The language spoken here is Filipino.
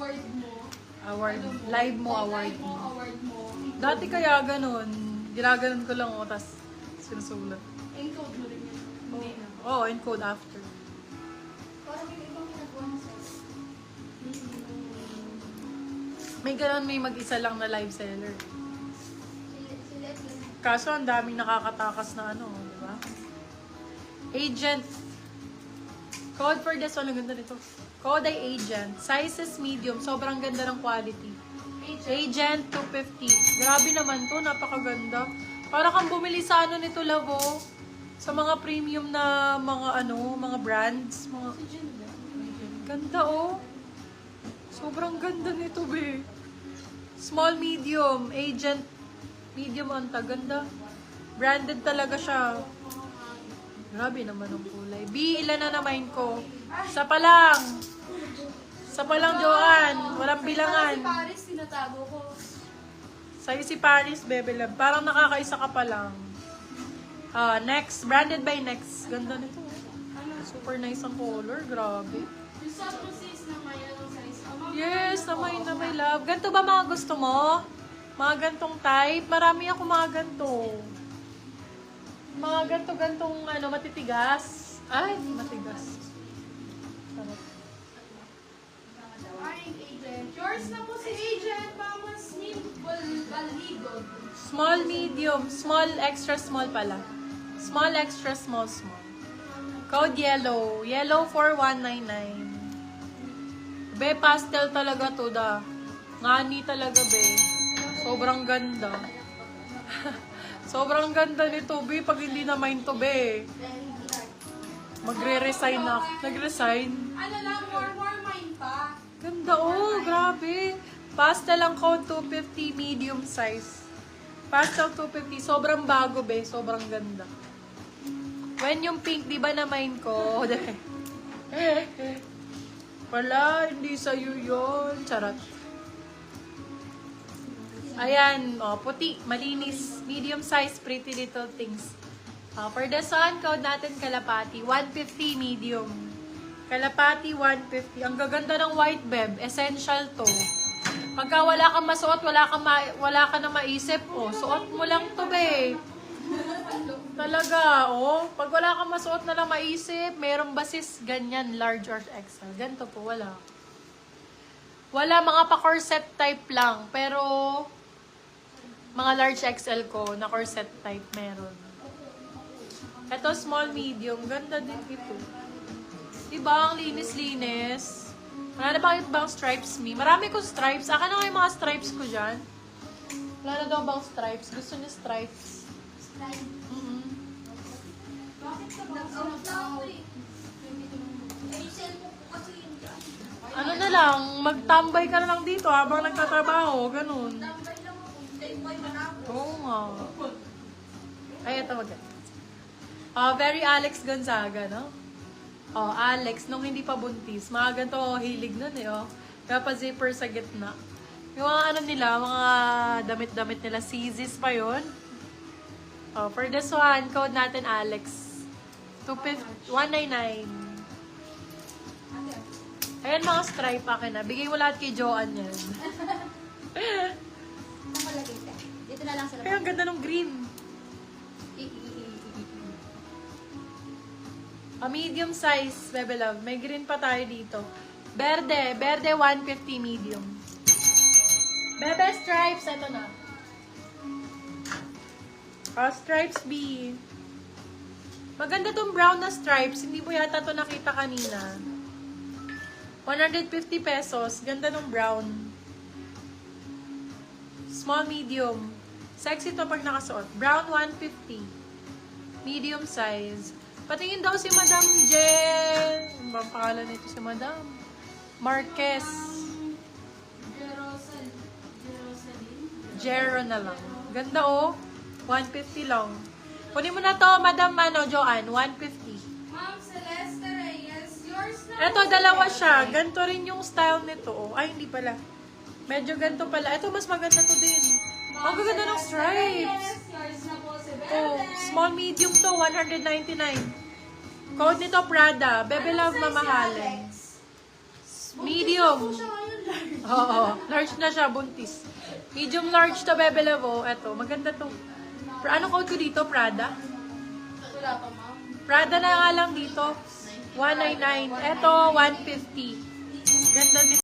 Award mo. Award. Ano mo? Live mo, Oh, award live mo, mo. award mo. Dati kaya ganun. Ginaganon ko lang ako, tapos sinusulat. Encode mo rin yun. Hindi na. Oo, encode after. Parang yung ibang ginagawa mo sa May ganun, may mag-isa lang na live seller. sila. Kaso ang daming nakakatakas na ano, di ba? Agent. Code for this one, ang ganda nito. Code ay agent. Sizes medium, sobrang ganda ng quality. Agent 250. Grabe naman to, napakaganda. Para kang bumili sa ano nito, Lavo. Sa mga premium na mga ano, mga brands. Mga... Ganda oh. Sobrang ganda nito, be. Small, medium. Agent, medium anta. Ganda. Branded talaga siya. Grabe naman ang kulay. B, ilan na naman ko? Isa pa lang. Isa pa lang, Joanne. Walang bilangan. Si Paris, tinatago ko. Sa'yo si Paris, Bebe Love. Parang nakakaisa ka pa lang. Next. Branded by Next. Ganda nito. Super nice ang color. Grabe. Yung sa process na may anong size. Yes, na may love. Ganto ba mga gusto mo? Mga gantong type? Marami ako mga ganto. Mga ganto-gantong ano, matitigas. Ay, matigas. Sarap. Ay, agent. Yours na po si agent. Mama Smith Baligod. Small, medium. Small, extra small pala. Small, extra small, small. Code yellow. Yellow 4199. Be, pastel talaga to da. Ngani talaga, be. Sobrang ganda. Sobrang ganda nito, be. Pag hindi na mine to, be. Magre-resign na. Nag-resign. Ano lang, more mine pa. Ganda, oh. Grabe. Pastel ang code 250 medium size. Pastel 250. Sobrang bago, be. Sobrang ganda. When yung pink, di ba na mine ko? Wala, hindi sa'yo yun. Charot. Ayan, oh, puti, malinis, medium size, pretty little things. For this one, code natin kalapati, 150 medium. Kalapati, 150. Ang gaganda ng white beb, essential to. Pagka wala kang masuot, wala ka na maisip, oh, suot mo lang to, be. Talaga, oh. Pag wala kang masuot na lang maisip, merong basis ganyan, large or XL. Ganito po, wala. Wala, mga pa-corset type lang. Pero, mga large XL ko, na corset type meron. Ito, small, medium. Ganda din ito. Diba, ang linis-linis. Wala na bakit bang stripes me? Marami kong stripes. Akin na yung mga stripes ko dyan. Wala na daw bang stripes? Gusto niya stripes. Bakit ka ba Ano na lang, magtambay ka na lang dito habang nagtatrabaho, ganun. Oo nga. Ay, ito maganda. Very Alex Gonzaga, no? Oh, Alex, nung hindi pa buntis. Mga ganito, hilig nun eh, oh. Kaya pa zipper sa gitna. Yung mga ano nila, mga damit-damit nila, CZs pa yun. Oh, for this one, code natin Alex. 199. Ayan mga stripe akin na. Bigay mo lahat kay Joanne yan. Nakalagay ka. Dito na lang sa Kaya ang ganda ng green. Medium size, Bebe Love. May green pa tayo dito. Berde 150 medium. Bebe stripes, ito na. Stripes B. Maganda tong brown na stripes. Hindi mo yata to nakita kanina. 150 pesos. Ganda nung brown. Small, medium. Sexy to pag nakasuot. Brown, 150. Medium size. Patingin daw si Madam Jen. Ano ba ang pangalan nito si Madam? Marquez. Jero na lang. Ganda oh. 150 lang. Kunin mo na to, Madam Joanne. 150. Ma'am Celeste Reyes, yours na. Eto, dalawa siya. Ganto rin yung style nito. Oh. Ay, hindi pala. Medyo ganto pala. Eto, mas maganda to din. Ang gaganda ng stripes. Yours na po si Bebe. Oh, small medium to, 199. Code nito Prada. Bebe Love mamahalin. Medium. Oo, large na siya, buntis. Medium large to Bebe Love. Eto, maganda to. Ano code ko dito? Prada? Wala pa, ma'am. Prada na nga lang dito. 199. Eto, 150. Ganda din.